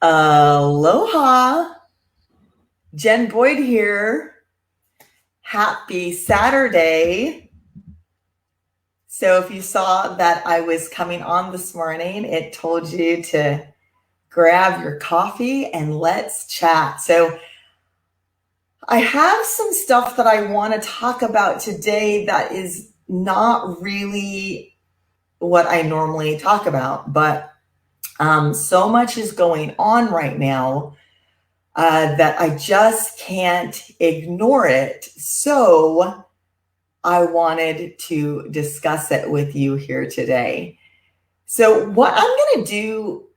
Aloha, Jen Boyd here. Happy Saturday. So if you saw that I was coming on this morning, it told you to grab your coffee and let's chat. So I have some stuff that I want to talk about today that is not really what I normally talk about, but so much is going on right now that I just can't ignore it. So I wanted to discuss it with you here today. So, what I'm going to do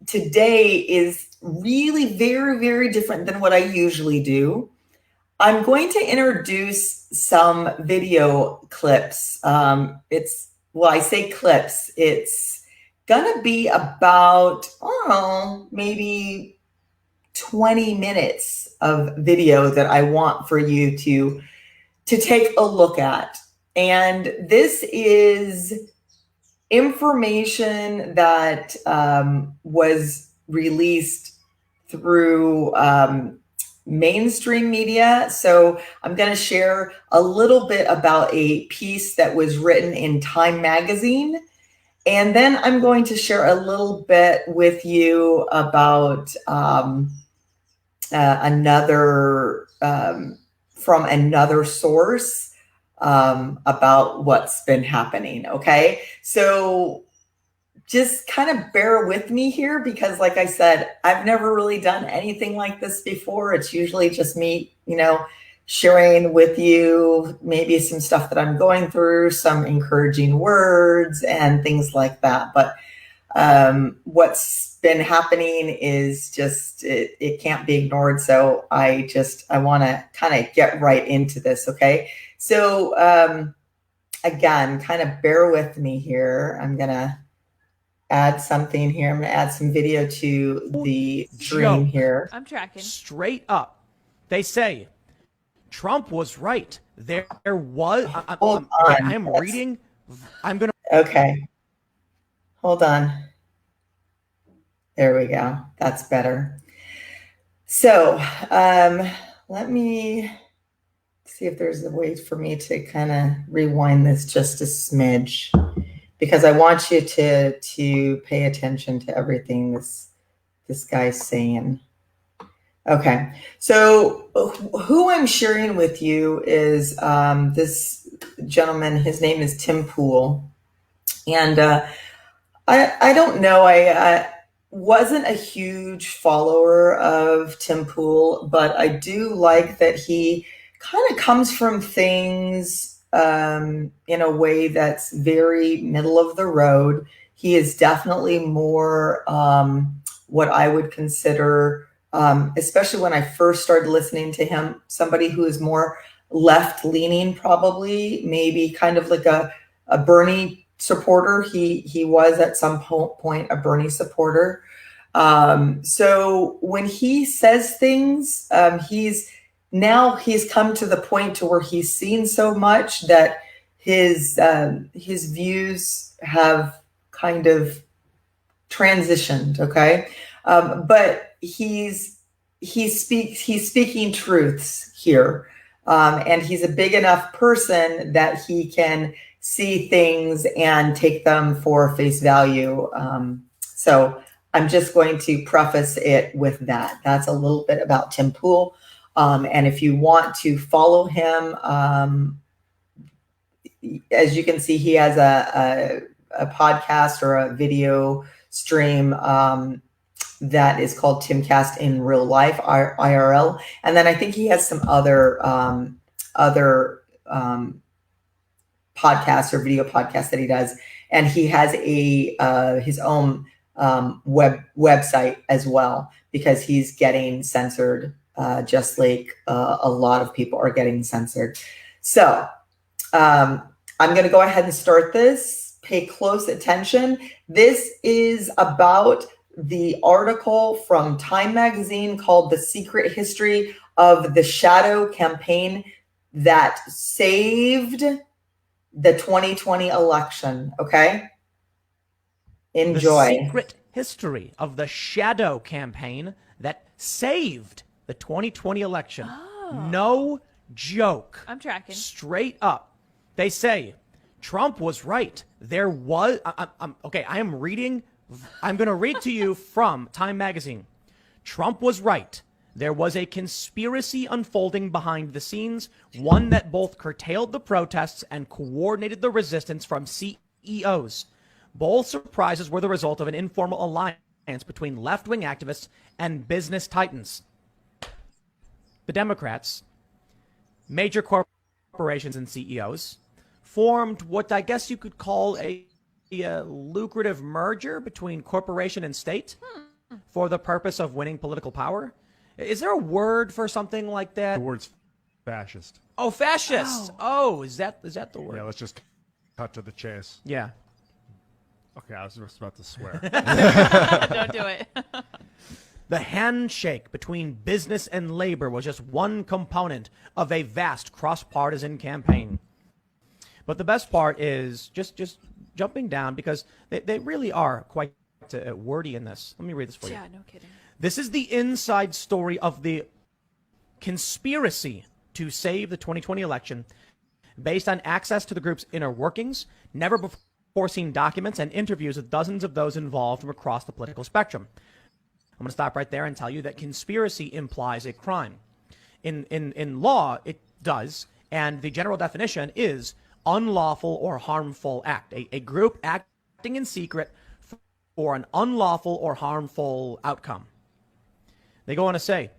today is really very, very different than what I usually do. I'm going to introduce some video clips. I say clips. It's going to be about, maybe 20 minutes of video that I want for you to take a look at. And this is information that was released through mainstream media. So I'm going to share a little bit about a piece that was written in Time magazine. And then I'm going to share a little bit with you about another from another source about what's been happening. Okay, so just kind of bear with me here because, like I said, I've never really done anything like this before. It's usually just me, sharing with you maybe some stuff that I'm going through, some encouraging words and things like that. But what's been happening is just it can't be ignored. So I want to kind of get right into this. Okay, so again, kind of bear with me here. I'm gonna add something here. I'm gonna add some video to the stream here. I'm tracking. Straight up, they say Trump was right. There was. Hold on. I'm reading. I'm gonna. Okay. Hold on. There we go. That's better. So let me see if there's a way for me to kind of rewind this just a smidge, because I want you to pay attention to everything this guy's saying. Okay, so who I'm sharing with you is this gentleman. His name is Tim Pool, and I don't know. I wasn't a huge follower of Tim Pool, but I do like that he kind of comes from things in a way that's very middle of the road. He is definitely more what I would consider, especially when I first started listening to him, somebody who is more left leaning, probably, maybe kind of like a Bernie supporter. He was at some point a Bernie supporter. So when he says things, he's come to the point to where he's seen so much that his views have kind of transitioned. Okay. But he's speaking truths here. And he's a big enough person that he can see things and take them for face value. So I'm just going to preface it with that. That's a little bit about Tim Pool. And if you want to follow him, as you can see, he has a podcast or a video stream that is called Timcast in Real Life, IRL. And then I think he has some other podcasts or video podcasts that he does. And he has his own website as well, because he's getting censored, just like a lot of people are getting censored. So I'm going to go ahead and start this. Pay close attention. This is about the article from Time magazine called "The Secret History of the Shadow Campaign That Saved the 2020 Election." Okay? Enjoy. The secret history of the shadow campaign that saved the 2020 election. No joke. I'm tracking. Straight up. They say Trump was right. There was, okay, I'm going to read to you from Time Magazine. Trump was right. There was a conspiracy unfolding behind the scenes, one that both curtailed the protests and coordinated the resistance from CEOs. Both surprises were the result of an informal alliance between left-wing activists and business titans. The Democrats, major corporations and CEOs, formed what I guess you could call a lucrative merger between corporation and state for the purpose of winning political power. Is there a word for something like that? The word's fascist. Oh, fascist. Oh, is that the word? Yeah, let's just cut to the chase. Yeah. Okay, I was just about to swear. Don't do it. The handshake between business and labor was just one component of a vast cross-partisan campaign. But the best part is just jumping down, because they really are quite wordy in this. Let me read this for you. Yeah, no kidding. This is the inside story of the conspiracy to save the 2020 election, based on access to the group's inner workings, never before seen documents, and interviews with dozens of those involved from across the political spectrum. I'm going to stop right there and tell you that conspiracy implies a crime. In law, it does, and the general definition is unlawful or harmful act. A group acting in secret for an unlawful or harmful outcome. They go on to say,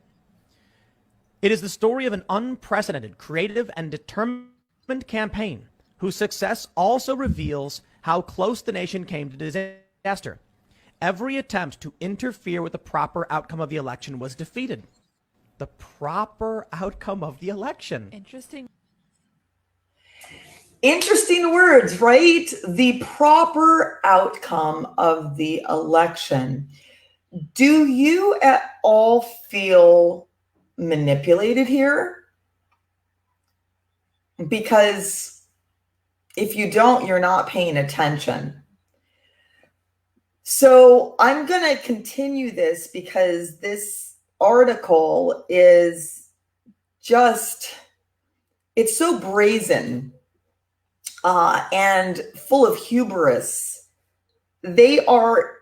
it is the story of an unprecedented, creative, and determined campaign whose success also reveals how close the nation came to disaster. Every attempt to interfere with the proper outcome of the election was defeated. The proper outcome of the election. Interesting. Interesting words, right? The proper outcome of the election. Do you at all feel manipulated here? Because if you don't, you're not paying attention. So I'm going to continue this because this article is just, it's so brazen and full of hubris. They are,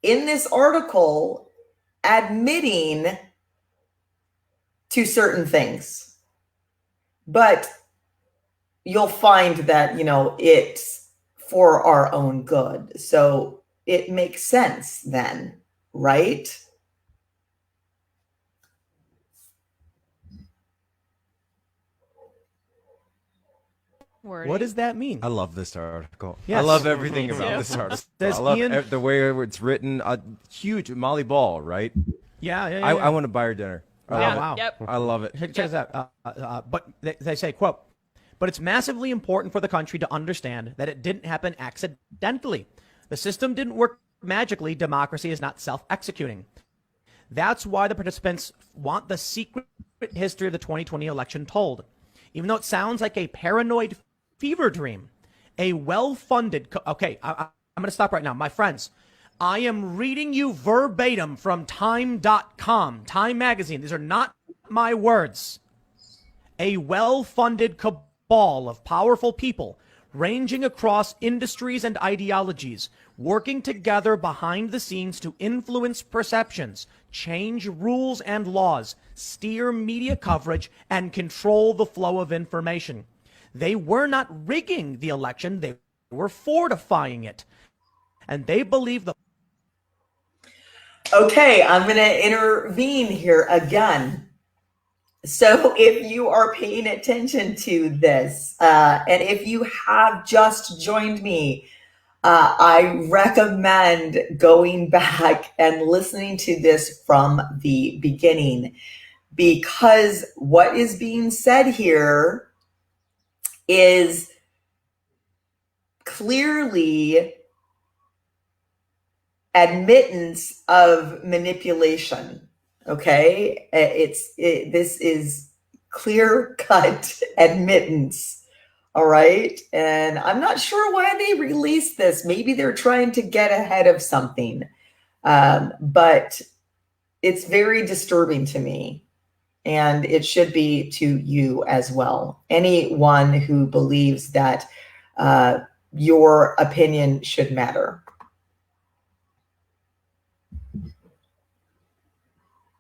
in this article, admitting to certain things. But you'll find that, it's for our own good. So it makes sense then, right? Wordy. What does that mean? I love this article. Yes. I love everything Me about too. this article. Says I love Ian- the way it's written. Huge Molly Ball, right? Yeah. I want to buy her dinner. I Yeah, love it. wow. Yep. I love it. Check this out. But they say, quote, but it's massively important for the country to understand that it didn't happen accidentally. The system didn't work magically. Democracy is not self-executing. That's why the participants want the secret history of the 2020 election told. Even though it sounds like a paranoid fever dream, a well-funded... Okay, I'm going to stop right now. My friends, I am reading you verbatim from Time.com, Time Magazine. These are not my words. A well-funded cabal of powerful people ranging across industries and ideologies, working together behind the scenes to influence perceptions, change rules and laws, steer media coverage, and control the flow of information. They were not rigging the election, they were fortifying it. And they believe the... Okay, I'm going to intervene here again. So if you are paying attention to this, and if you have just joined me, I recommend going back and listening to this from the beginning, because what is being said here is clearly admittance of manipulation. Okay, this is clear-cut admittance All right. And I'm not sure why they released this. Maybe they're trying to get ahead of something. But it's very disturbing to me. And it should be to you as well. Anyone who believes that your opinion should matter.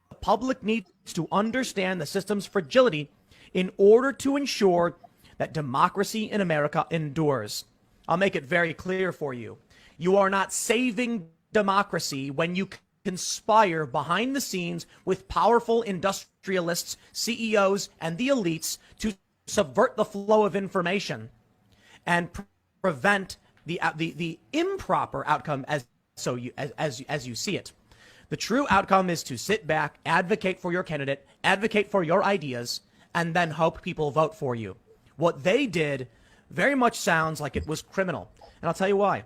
The public needs to understand the system's fragility in order to ensure that democracy in America endures. I'll make it very clear for you. You are not saving democracy when you conspire behind the scenes with powerful industrialists, CEOs, and the elites to subvert the flow of information and prevent the improper outcome as you see it. The true outcome is to sit back, advocate for your candidate, advocate for your ideas, and then hope people vote for you. What they did very much sounds like it was criminal. And I'll tell you why.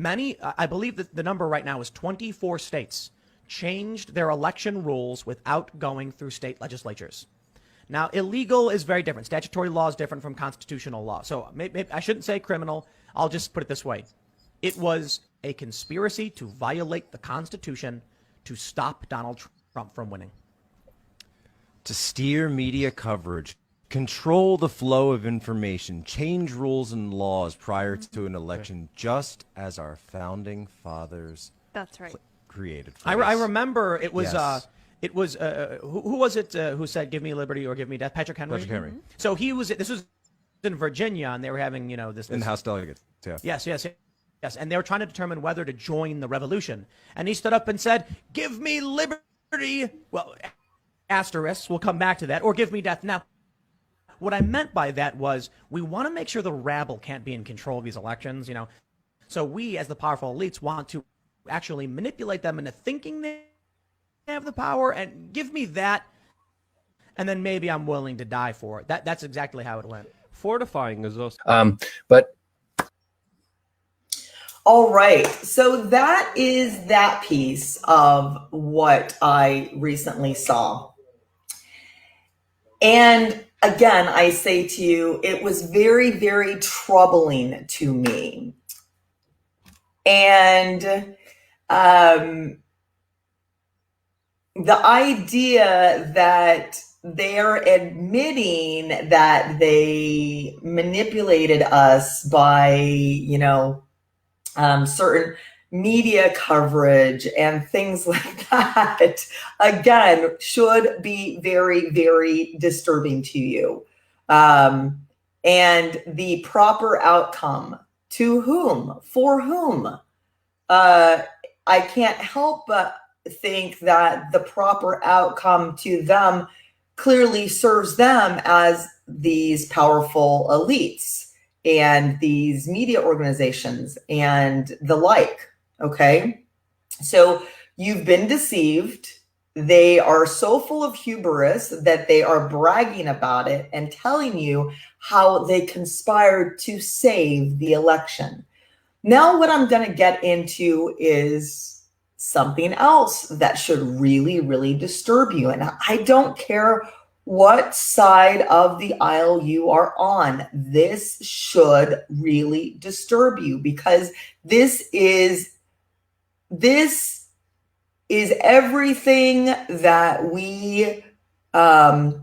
I believe that the number right now is 24 states changed their election rules without going through state legislatures. Now, illegal is very different. Statutory law is different from constitutional law. So maybe I shouldn't say criminal. I'll just put it this way. It was a conspiracy to violate the Constitution to stop Donald Trump from winning. To steer media coverage, control the flow of information, change rules and laws prior to an election, just as our founding fathers That's right. created for I us. remember it was Yes. who was it who said "Give me liberty or give me death"? Patrick Henry. Patrick Henry. So this was in Virginia, and they were having this In the House delegates, yeah. Yes, and they were trying to determine whether to join the revolution. And he stood up and said, "Give me liberty." Well, asterisks. We'll come back to that. Or give me death. Now, what I meant by that was we want to make sure the rabble can't be in control of these elections. So we, as the powerful elites, want to actually manipulate them into thinking they have the power and give me that, and then maybe I'm willing to die for it. That's exactly how it went. Fortifying is also. But All right. So that is that piece of what I recently saw. And again, I say to you, it was very, very troubling to me. And the idea that they're admitting that they manipulated us by, certain media coverage and things like that, again, should be very, very disturbing to you. And the proper outcome, to whom, for whom? I can't help but think that the proper outcome to them clearly serves them as these powerful elites and these media organizations and the like. Okay. So you've been deceived. They are so full of hubris that they are bragging about it and telling you how they conspired to save the election. Now, what I'm going to get into is something else that should really, really disturb you. And I don't care what side of the aisle you are on. This should really disturb you, because this is everything that we as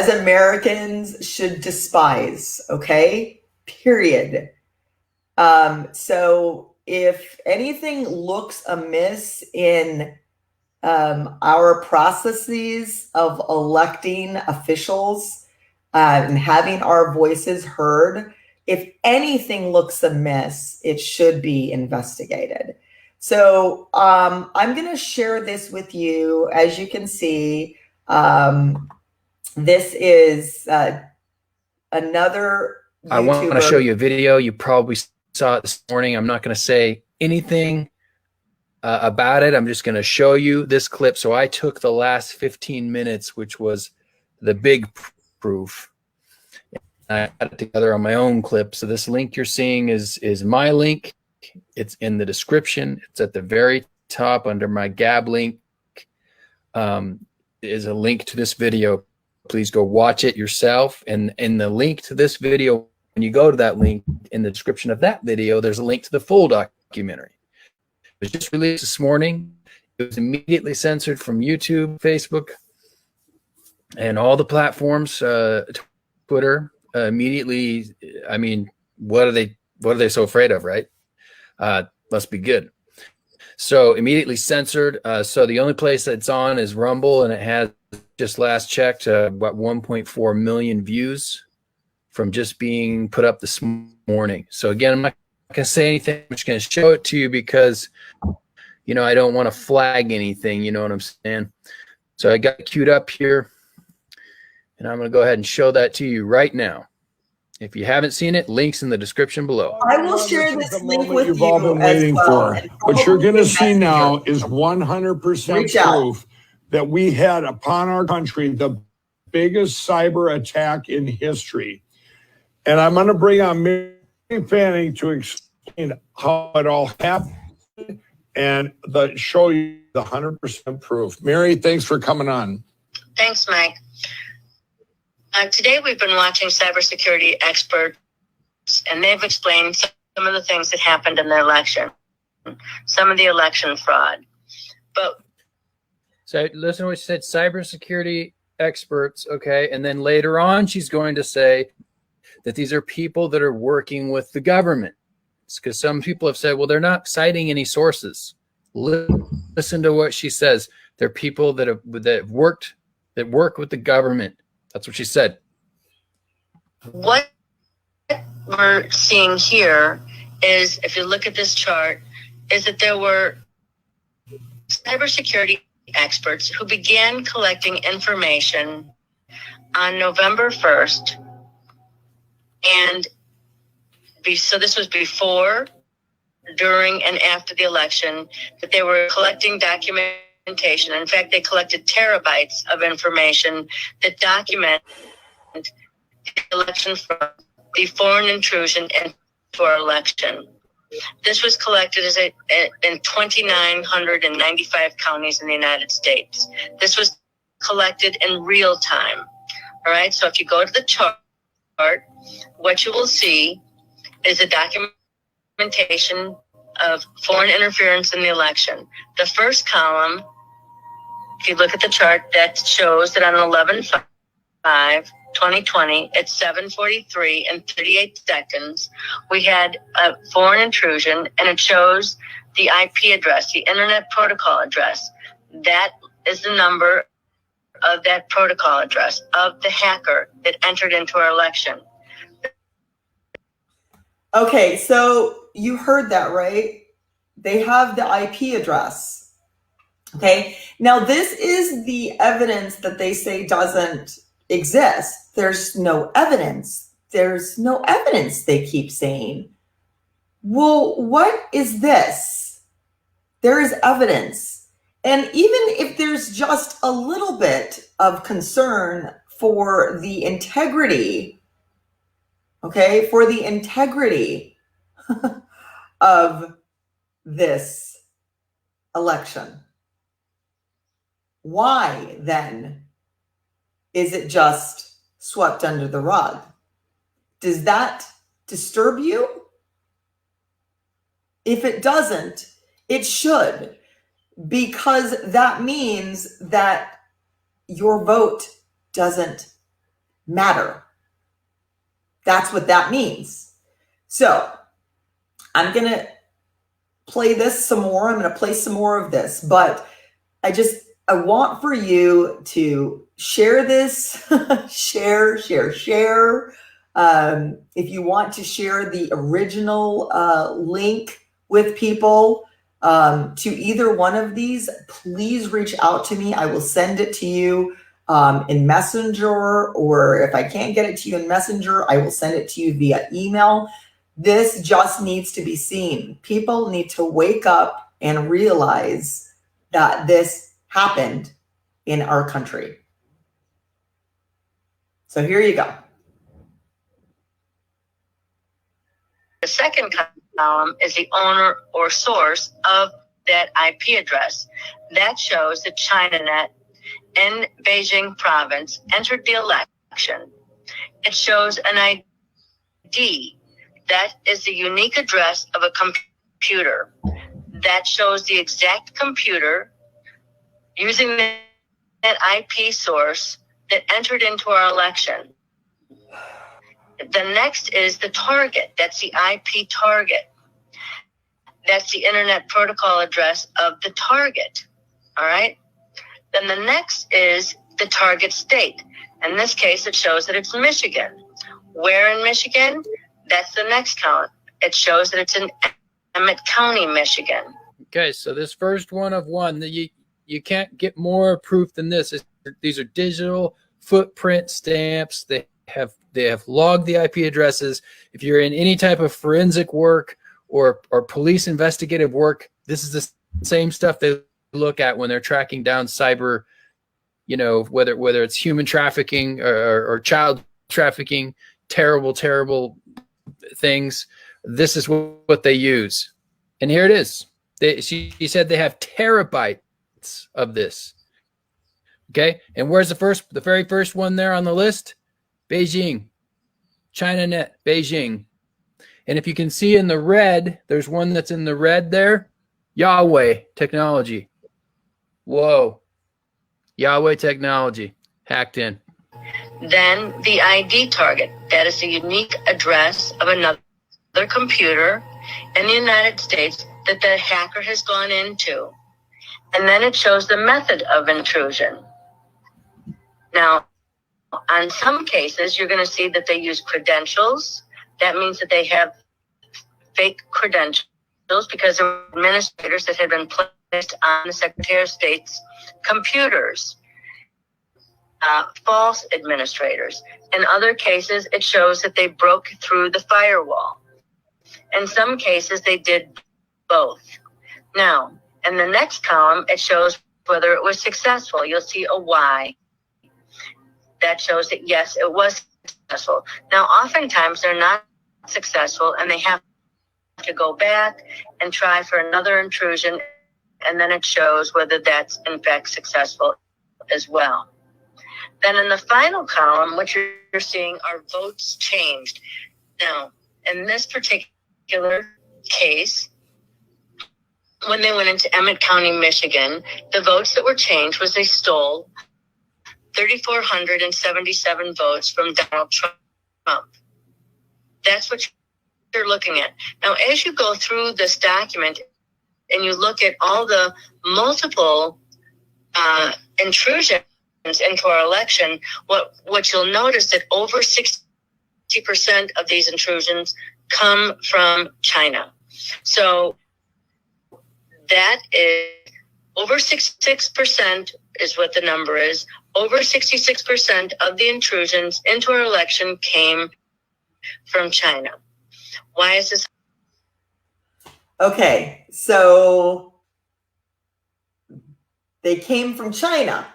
Americans should despise. Okay, period. So if anything looks amiss in our processes of electing officials and having our voices heard, if anything looks amiss, it should be investigated. So I'm going to share this with you. As you can see, this is another YouTuber. I want to show you a video. You probably saw it this morning. I'm not going to say anything about it. I'm just going to show you this clip. So I took the last 15 minutes, which was the big proof. I got it together on my own clip. So this link you're seeing is my link. It's in the description. It's at the very top under my Gab link. Is a link to this video. please go watch it yourself. And in the link to this video, when you go to that link in the description of that video, there's a link to the full documentary. It was just released this morning. It was immediately censored from YouTube, Facebook, and all the platforms, Twitter, immediately. I mean, what are they so afraid of, right? Must be good. So immediately censored. So the only place that's on is Rumble, and it has, just last checked, about 1.4 million views from just being put up this morning. So again, I'm not going to say anything. I'm just going to show it to you because, you know, I don't want to flag anything. You know what I'm saying? So I got it queued up here, and I'm going to go ahead and show that to you right now. If you haven't seen it, links in the description below. I will share this link with you've you all been as waiting well. for. What you're going to see now is 100% Reach out. proof that we had upon our country the biggest cyber attack in history. And I'm going to bring on Mary Fanning to explain how it all happened and show you the 100% proof. Mary, thanks for coming on. Thanks, Mike. Today we've been watching cybersecurity experts, and they've explained some of the things that happened in the election, some of the election fraud. But so listen to what she said, cybersecurity experts, okay? And then later on, she's going to say that these are people that are working with the government. Because some people have said, well, they're not citing any sources. Listen to what she says. They're people that work with the government. That's what she said. what we're seeing here is, if you look at this chart, is that there were cybersecurity experts who began collecting information on November 1st. And so this was before, during, and after the election, that they were collecting documentation. In fact, they collected terabytes of information that document the election fraud, the foreign intrusion into our election. This was collected in 2,995 counties in the United States. This was collected in real time. All right. So if you go to the chart, what you will see is a documentation of foreign interference in the election. The first column, if you look at the chart, that shows that on 11/5/2020 at 7:43 and 38 seconds, we had a foreign intrusion, and it shows the IP address, the Internet Protocol address. That is the number of that protocol address of the hacker that entered into our election. Okay, so you heard that, right? They have the IP address. Okay, now this is the evidence that they say doesn't exist. There's no evidence. There's no evidence, they keep saying. Well, what is this? There is evidence. And even if there's just a little bit of concern for the integrity, okay, for the integrity of this election, why then is it just swept under the rug? Does that disturb you? If it doesn't, it should, because that means that your vote doesn't matter. That's what that means. So I'm going to play this some more. I'm going to play some more of this, but I want for you to share this, share. If you want to share the original link with people to either one of these, please reach out to me. I will send it to you in Messenger, or if I can't get it to you in Messenger, I will send it to you via email. This just needs to be seen. People need to wake up and realize that this happened in our country. So here you go. The second column is the owner or source of that IP address. That shows that ChinaNet in Beijing province entered the election. It shows an ID that is the unique address of a computer that shows the exact computer using that IP source that entered into our election. The next is the target. That's the IP target. That's the Internet Protocol address of the target. All right. Then the next is the target state. In this case, it shows that it's Michigan. Where in Michigan? That's the next count. It shows that it's in Emmett County, Michigan. Okay, so this first one of one, you can't get more proof than this. These are digital footprint stamps. They have logged the IP addresses. If you're in any type of forensic work or police investigative work, this is the same stuff they look at when they're tracking down cyber, whether it's human trafficking or child trafficking, terrible things. This is what they use. And here it is. She said they have terabytes of this. Okay. And where's the very first one there on the list? Beijing, ChinaNet, Beijing. And if you can see in the red, there's one that's in the red there. Yahweh Technology. Whoa. Yahweh Technology hacked in. Then the ID target. That is the unique address of another computer in the United States that the hacker has gone into. And then it shows the method of intrusion. Now, on some cases, you're going to see that they use credentials. That means that they have fake credentials because there were administrators that had been placed on the Secretary of State's computers. False administrators. In other cases, it shows that they broke through the firewall. In some cases, they did both. Now, in the next column, it shows whether it was successful. You'll see a Y. That shows that, yes, it was successful. Now, oftentimes, they're not successful, and they have to go back and try for another intrusion, and then it shows whether that's, in fact, successful as well. Then in the final column, what you're seeing are votes changed. Now, in this particular case, when they went into Emmett County, Michigan, the votes that were changed was they stole 3,477 votes from Donald Trump. That's what you're looking at. Now, as you go through this document and you look at all the multiple intrusions into our election, what you'll notice that over 60% of these intrusions come from China. So that is over 66% is what the number is. Over 66% of the intrusions into our election came from China. Why is this? Okay, so they came from China.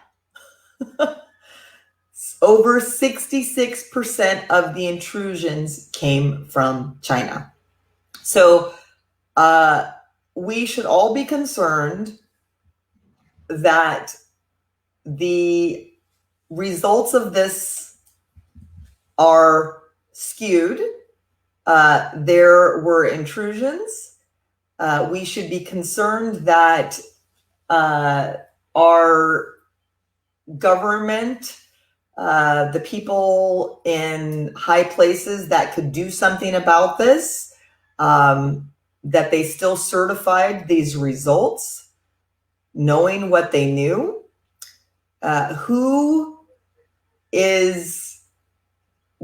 Over 66% of the intrusions came from China. So we should all be concerned that the results of this are skewed. There were intrusions. We should be concerned that our government, the people in high places that could do something about this, that they still certified these results, knowing what they knew. Who is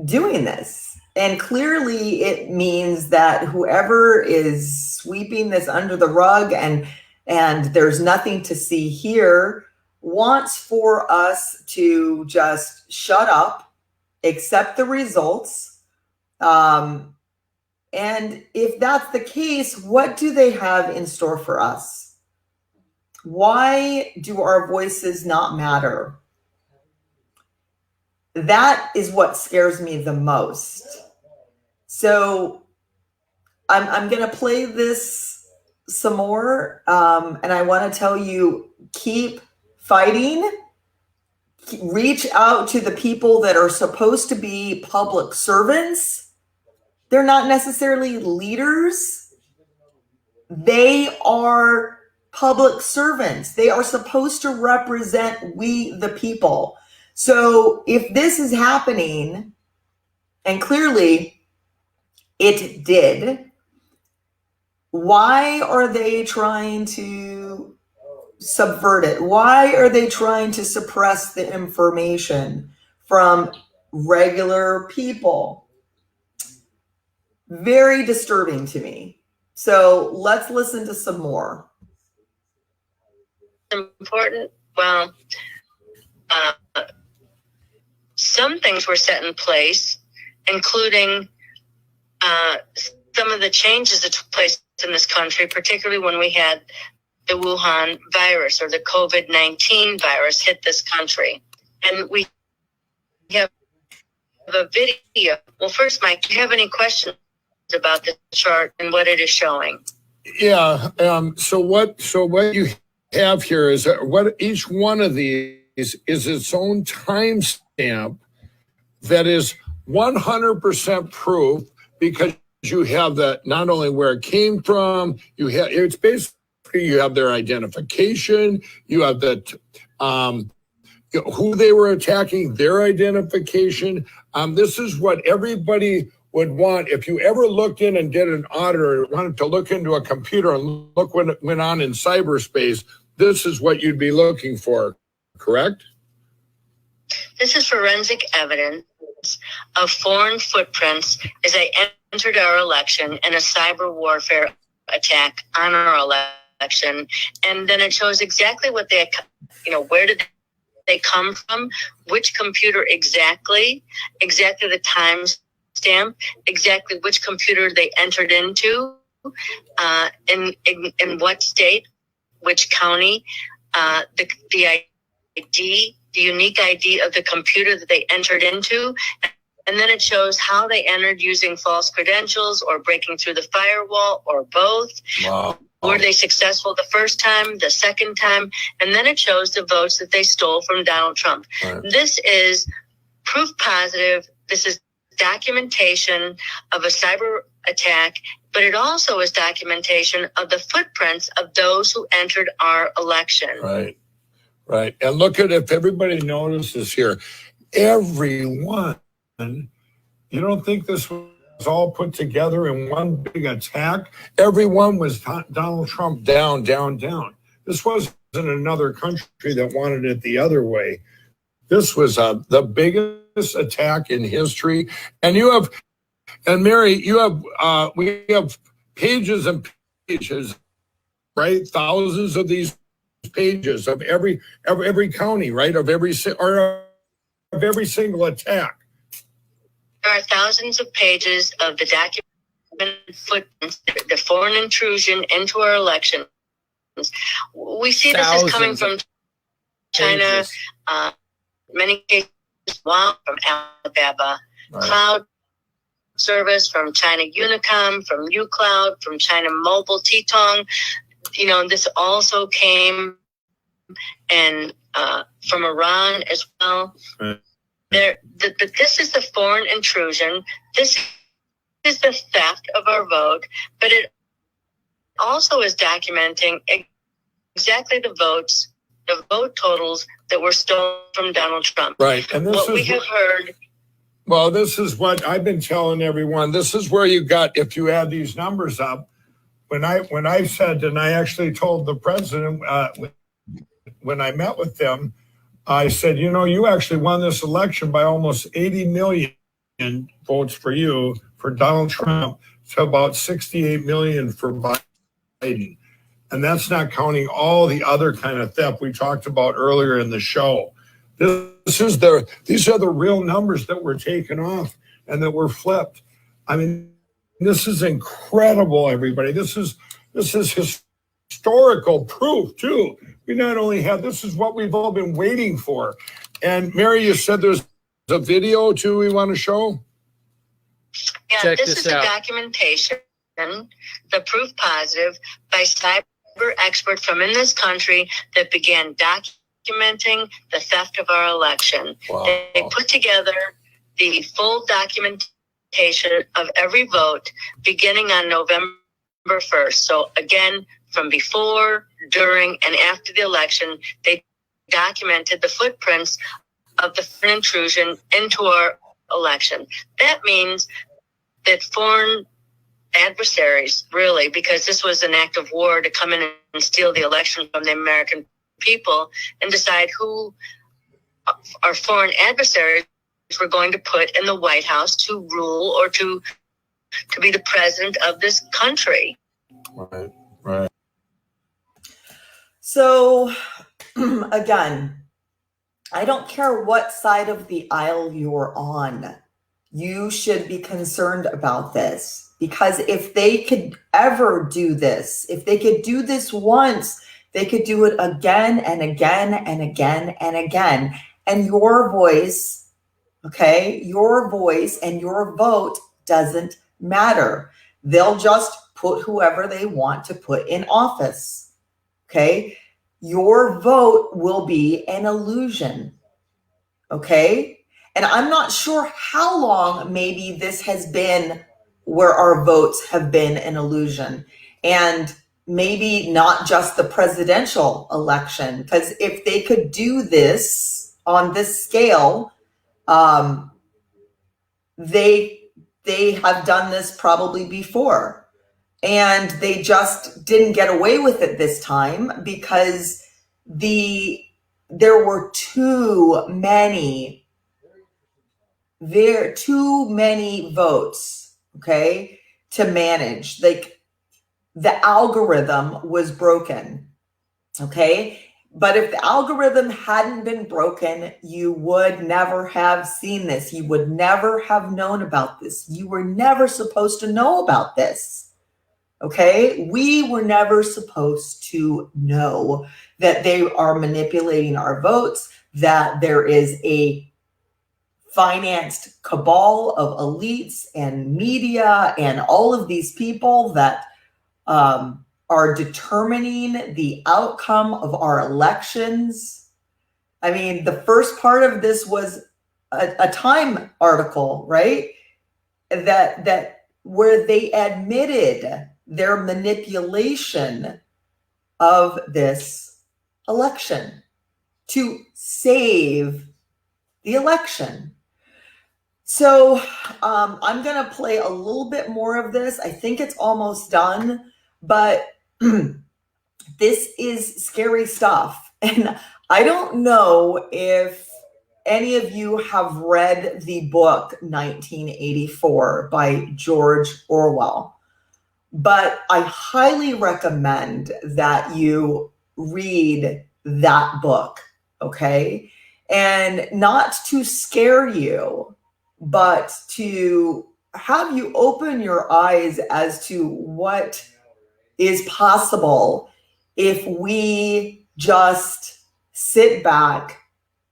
doing this? And clearly it means that whoever is sweeping this under the rug and there's nothing to see here wants for us to just shut up, accept the results. And if that's the case, what do they have in store for us? Why do our voices not matter? That is what scares me the most. So I'm going to play this some more. And I want to tell you, keep fighting. reach out to the people that are supposed to be public servants. They're not necessarily leaders. They are public servants. They are supposed to represent we, the people. So if this is happening, and clearly it did, why are they trying to subvert it? Why are they trying to suppress the information from regular people? Very disturbing to me. So let's listen to some more. Important. Well, some things were set in place, including some of the changes that took place in this country, particularly when we had the Wuhan virus or the COVID-19 virus hit this country. And we have a video. Well, first, Mike, do you have any questions about the chart and what it is showing? Yeah. So what you have here is what each one of these is its own timestamp that is 100% proof, because you have that not only where it came from, you have it's basically you have their identification, you have that who they were attacking, their identification. This is what everybody would want. If you ever looked in and did an audit or wanted to look into a computer and look what went on in cyberspace, this is what you'd be looking for, correct? This is forensic evidence of foreign footprints as they entered our election in a cyber warfare attack on our election. And then it shows exactly what they, where did they come from, which computer exactly the time stamp, exactly which computer they entered into, in what state, which county, the ID, the unique ID of the computer that they entered into. And then it shows how they entered using false credentials or breaking through the firewall or both. Wow. Were they successful the first time, the second time? And then it shows the votes that they stole from Donald Trump. Right. This is proof positive. This is documentation of a cyber attack, but it also is documentation of the footprints of those who entered our election. Right. Right. And look at, if everybody notices here, everyone, you don't think this was all put together in one big attack? Everyone was Donald Trump down, down, down. This wasn't another country that wanted it the other way. This was the biggest attack in history. And Mary, we have pages and pages, right? Thousands of these pages of every county, right? Of every single attack. There are thousands of pages of the documented footprints, the foreign intrusion into our elections. We see this is coming from China, many cases from Alibaba, right. Cloud service from China Unicom, from uCloud, from China Mobile, Titong. This also came and from Iran as well. Right. But this is the foreign intrusion. This is the theft of our vote, but it also is documenting exactly the vote totals that were stolen from Donald Trump. Right, and this we have heard. Well, this is what I've been telling everyone. This is where you got, if you add these numbers up. When I said, and I actually told the president when I met with them, I said, you actually won this election by almost 80 million votes for you, for Donald Trump, to about 68 million for Biden. And that's not counting all the other kind of theft we talked about earlier in the show. These are the real numbers that were taken off and that were flipped. I mean, this is incredible, everybody. This is historical proof, too. We not only have, this is what we've all been waiting for. And Mary, you said there's a video, too, we want to show? Yeah, this is the documentation, the proof positive by cyber expert from in this country that began documenting the theft of our election. Wow. They put together the full documentation of every vote beginning on November 1st. So again, from before, during, and after the election, they documented the footprints of the foreign intrusion into our election. That means that foreign adversaries, really, because this was an act of war to come in and steal the election from the American people and decide who our foreign adversaries were going to put in the White House to rule or to be the president of this country. Right, right. So, again, I don't care what side of the aisle you're on. You should be concerned about this, because if they could ever do this, if they could do this once, they could do it again and again and again and again. And your voice, okay, your voice and your vote doesn't matter. They'll just put whoever they want to put in office, okay? Your vote will be an illusion, okay? And I'm not sure how long maybe this has been where our votes have been an illusion. And maybe not just the presidential election, because if they could do this on this scale, they have done this probably before. And they just didn't get away with it this time because there were too many votes, okay, to manage. Like, the algorithm was broken, okay? But if the algorithm hadn't been broken, you would never have seen this. You would never have known about this. You were never supposed to know about this, okay? We were never supposed to know that they are manipulating our votes, that there is a financed cabal of elites and media and all of these people that are determining the outcome of our elections. I mean, the first part of this was a Time article, right? That where they admitted their manipulation of this election to save the election. So I'm going to play a little bit more of this. I think it's almost done, but this is scary stuff. And I don't know if any of you have read the book 1984 by George Orwell, but I highly recommend that you read that book, okay? And not to scare you, but to have you open your eyes as to what is possible if we just sit back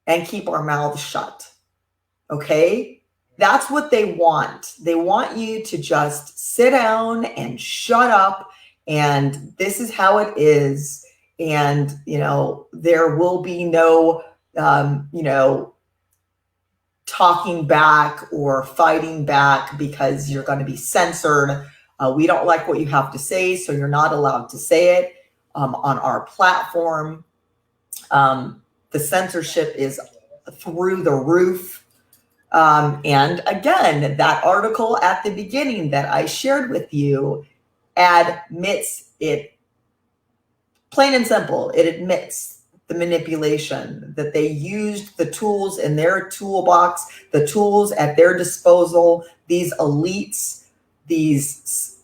and keep our mouths shut, okay? That's what they want. They want you to just sit down and shut up, and this is how it is. And, there will be no, talking back or fighting back because you're going to be censored. We don't like what you have to say, so you're not allowed to say it on our platform. The censorship is through the roof. And again, that article at the beginning that I shared with you admits it, plain and simple. It admits the manipulation, that they used the tools in their toolbox, the tools at their disposal, these elites, these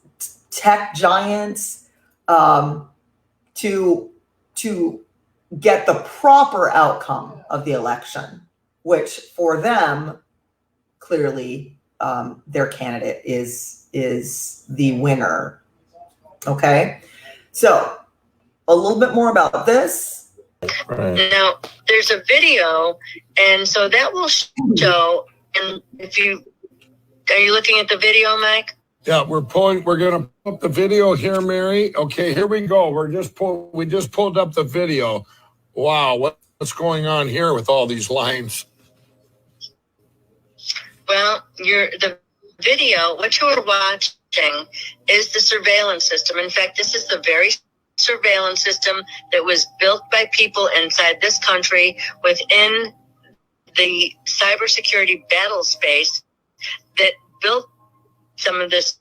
tech giants, to get the proper outcome of the election, which for them, clearly, their candidate is the winner. Okay, so a little bit more about this. Right. Now, there's a video, and so that will show. And are you looking at the video, Mike? Yeah, we're going to pull up the video here, Mary. Okay, here we go. We just pulled up the video. Wow. what's going on here with all these lines? Well, the video, what you were watching is the surveillance system. In fact, this is the very surveillance system that was built by people inside this country within the cybersecurity battle space that built some of this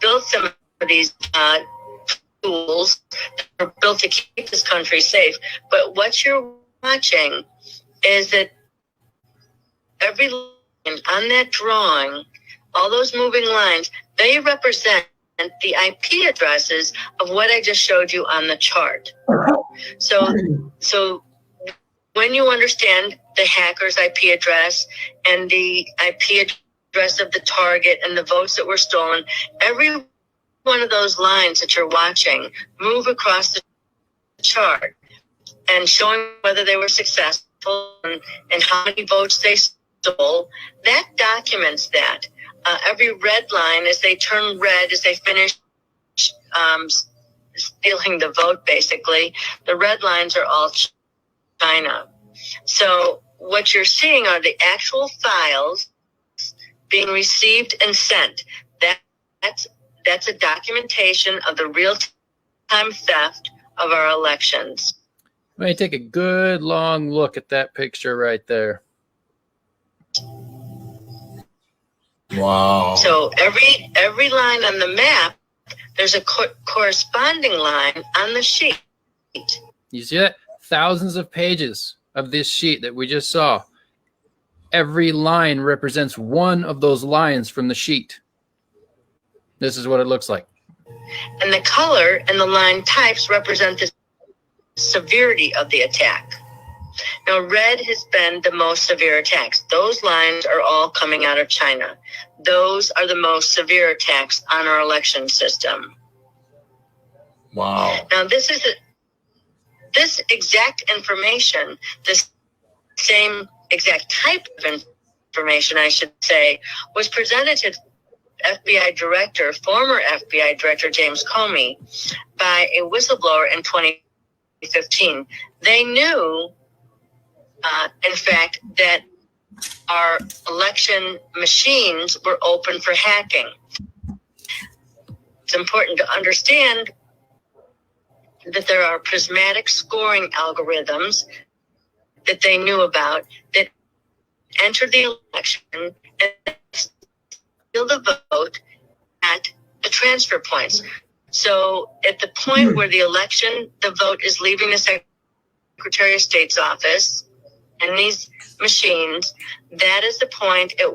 built some of these tools that are built to keep this country safe. But what you're watching is that every line on that drawing, all those moving lines, they represent the IP addresses of what I just showed you on the chart. So when you understand the hacker's IP address and the IP address of the target and the votes that were stolen, every one of those lines that you're watching move across the chart and showing whether they were successful and how many votes they stole. That documents that. Every red line, as they turn red, as they finish stealing the vote, basically, the red lines are all China. So what you're seeing are the actual files being received and sent. That's a documentation of the real-time theft of our elections. Let me take a good long look at that picture right there. Wow. So every line on the map, there's a corresponding line on the sheet. You see that? Thousands of pages of this sheet that we just saw. Every line represents one of those lines from the sheet. This is what it looks like. And the color and the line types represent the severity of the attack. Now, red has been the most severe attacks. Those lines are all coming out of China. Those are the most severe attacks on our election system. Wow. Now, this exact information, this same exact type of information, I should say, was presented to FBI director, former FBI director James Comey, by a whistleblower in 2015. They knew, in fact, that our election machines were open for hacking. It's important to understand that there are prismatic scoring algorithms that they knew about that enter the election and steal the vote at the transfer points. So at the point where the vote is leaving the Secretary of State's office and these machines, that is the point at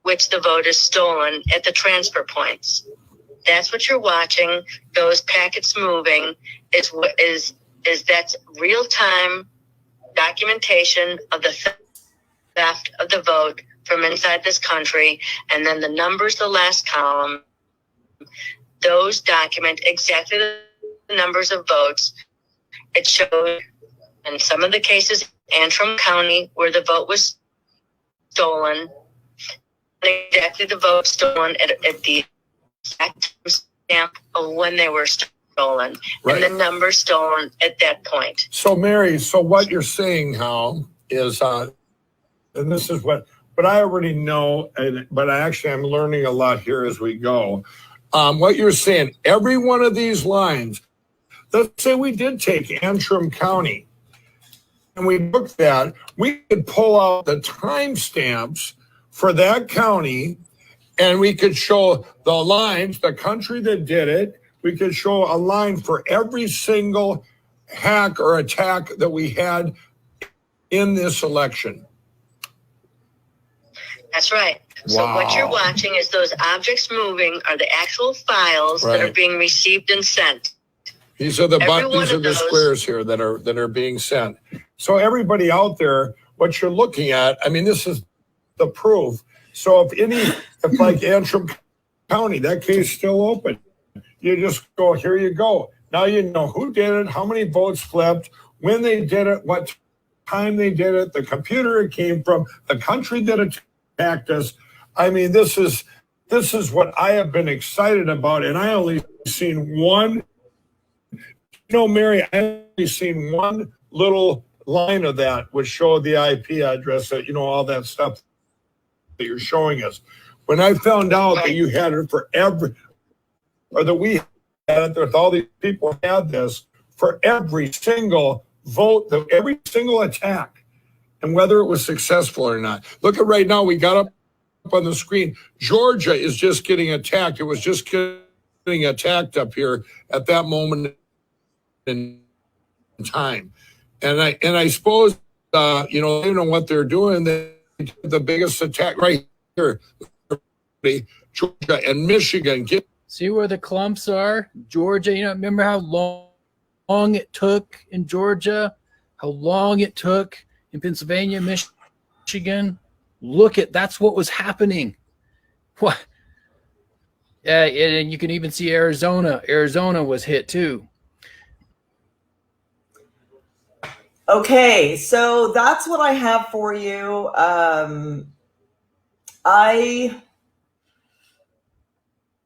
which the vote is stolen at the transfer points. That's what you're watching. Those packets moving is that's real-time documentation of the theft of the vote from inside this country. And then the numbers, the last column, those document exactly the numbers of votes. It showed in some of the cases, Antrim County, where the vote was stolen, exactly the vote stolen at the exact stamp of when they were stolen, Right. and the number stolen at that point. So, Mary, so what you're saying, Hal, is, and this is what I already know, but I'm learning a lot here as we go. What you're saying, every one of these lines, let's say we did take Antrim County, and we looked at, we could pull out the timestamps for that county, and we could show the lines, the country that did it. We could show a line for every single hack or attack that we had in this election. That's right. So what you're watching is those objects moving are the actual files that are being received and sent. These are the squares here that are being sent. So everybody out there, what you're looking at, I mean, this is the proof. So if like Antrim County, that case is still open. You just go, here you go. Now you know who did it, how many votes flipped, when they did it, what time they did it, the computer it came from, the country that attacked us. I mean, this is what I have been excited about, and I only seen one. Mary, I only seen one little line of that would show the IP address, that, you know, all that stuff that you're showing us. When I found out that you had it for every, or that we had it, that all these people had this for every single vote, every single attack, and whether it was successful or not. Look at right now, we got up on the screen. Georgia is just getting attacked. It was just getting attacked up here at that moment in time. And I suppose, you know, they know what they're doing. The biggest attack right here, Georgia and Michigan. See where the clumps are? Georgia, you know, remember how long it took in Georgia? How long it took in Pennsylvania, Michigan? Look at, that's what was happening. What? Yeah, and you can even see Arizona. Arizona was hit too. Okay, so that's what I have for you. I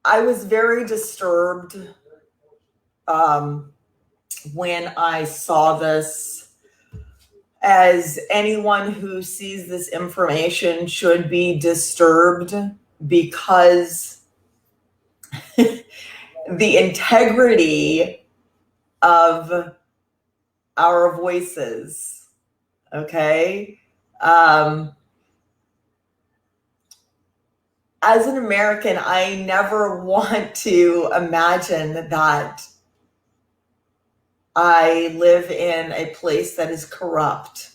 was very disturbed when I saw this, as anyone who sees this information should be disturbed, because the integrity of our voices, okay? As an American, I never want to imagine that I live in a place that is corrupt.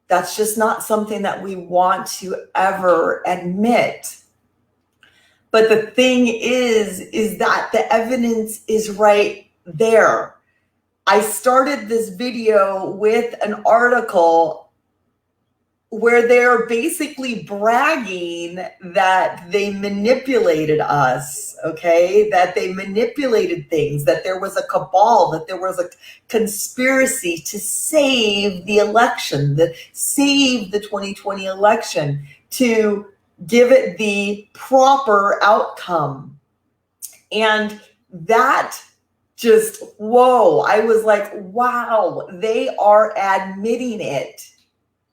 That's just not something that we want to ever admit. But the thing is that the evidence is right there. I started this video with an article where they're basically bragging that they manipulated us, okay? That they manipulated things, that there was a cabal, that there was a conspiracy to save the election, to save the 2020 election, to give it the proper outcome. And that just, whoa, I was like, wow, they are admitting it.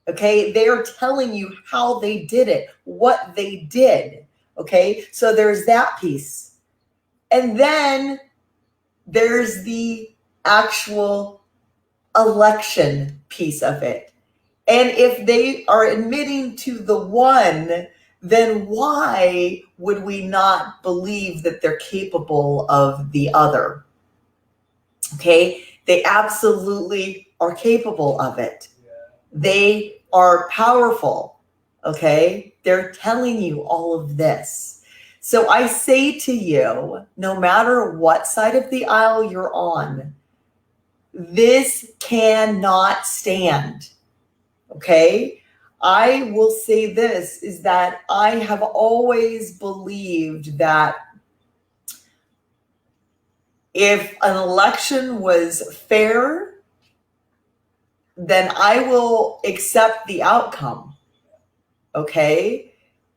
Okay, they are telling you how they did it, what they did. Okay, so there's that piece. And then there's the actual election piece of it. And if they are admitting to the one, then why would we not believe that they're capable of the other? Okay, they absolutely are capable of it. They are powerful, okay? They're telling you all of this. So I say to you, no matter what side of the aisle you're on, this cannot stand, okay? I will say this, is that I have always believed that if an election was fair, then I will accept the outcome, okay?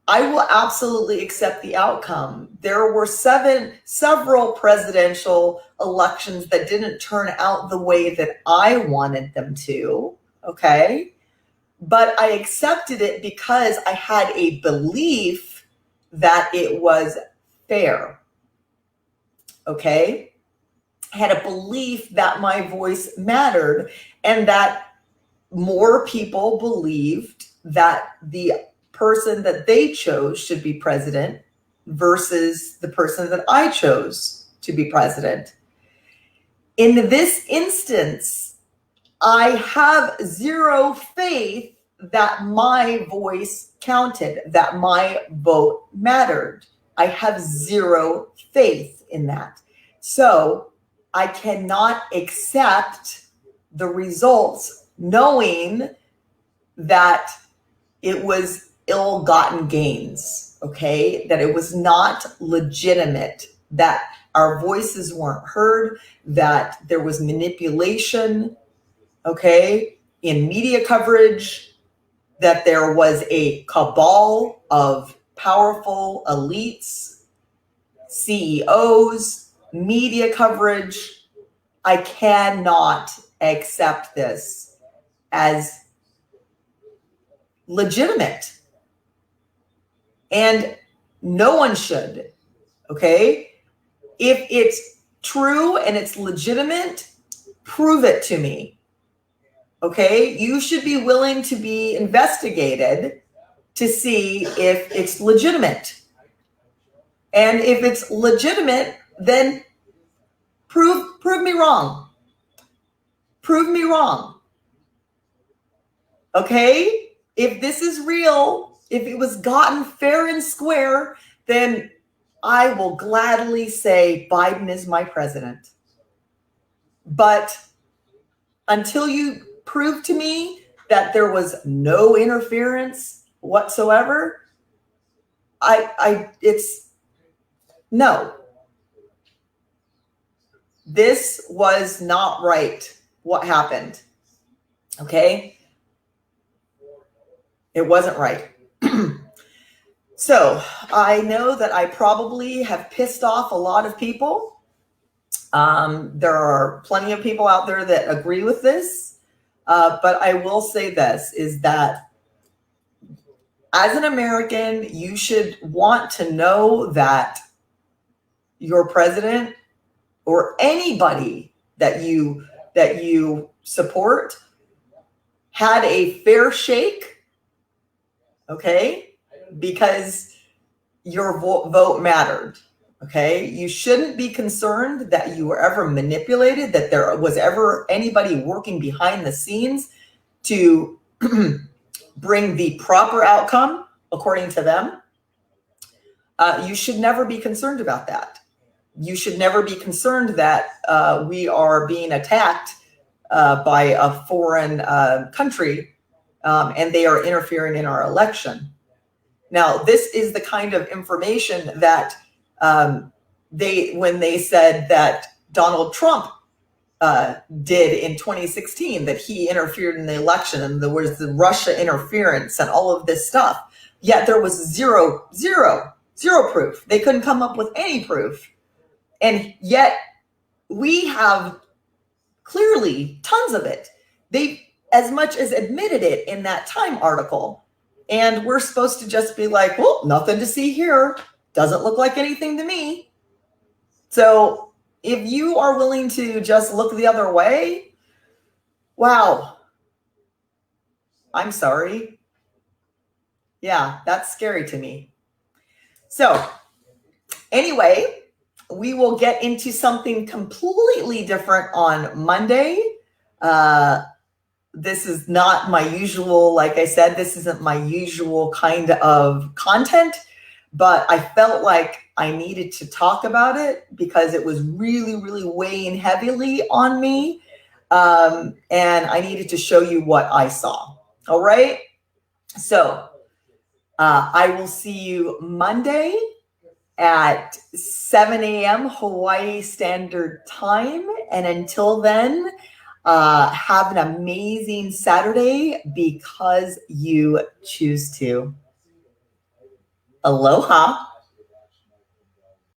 I will absolutely accept the outcome. There were several presidential elections that didn't turn out the way that I wanted them to, okay? But I accepted it because I had a belief that it was fair, okay? I had a belief that my voice mattered, and that more people believed that the person that they chose should be president versus the person that I chose to be president. In this instance, I have zero faith that my voice counted, that my vote mattered. I have zero faith in that. So I cannot accept the results knowing that it was ill-gotten gains, okay? That it was not legitimate, that our voices weren't heard, that there was manipulation, okay, in media coverage, that there was a cabal of powerful elites, CEOs, media coverage. I cannot accept this as legitimate. And no one should, okay? If it's true and it's legitimate, prove it to me, okay? You should be willing to be investigated to see if it's legitimate. And if it's legitimate, then prove me wrong. Prove me wrong. Okay? If this is real, if it was gotten fair and square, then I will gladly say Biden is my president. But until you prove to me that there was no interference whatsoever, it's no. This was not right, what happened. Okay? It wasn't right. So I know that I probably have pissed off a lot of people. There are plenty of people out there that agree with this. But I will say this, is that as an American, you should want to know that your president or anybody that you support had a fair shake, okay? Because your vote mattered, okay? You shouldn't be concerned that you were ever manipulated, that there was ever anybody working behind the scenes to bring the proper outcome according to them. You should never be concerned about that. You should never be concerned that we are being attacked by a foreign country and they are interfering in our election. Now, this is the kind of information that when they said that Donald Trump did in 2016, that he interfered in the election and there was the Russia interference and all of this stuff. Yet there was zero proof. They couldn't come up with any proof. And yet we have clearly tons of it. They as much as admitted it in that Time article. And we're supposed to just be like, well, nothing to see here. Doesn't look like anything to me. So if you are willing to just look the other way, wow. I'm sorry. Yeah, that's scary to me. So anyway, we will get into something completely different on Monday. This is not my usual, like I said, this isn't my usual kind of content, but I felt like I needed to talk about it because it was really, really weighing heavily on me. And I needed to show you what I saw. All right. So I will see you Monday at 7 a.m. Hawaii Standard Time. And until then, have an amazing Saturday because you choose to. Aloha.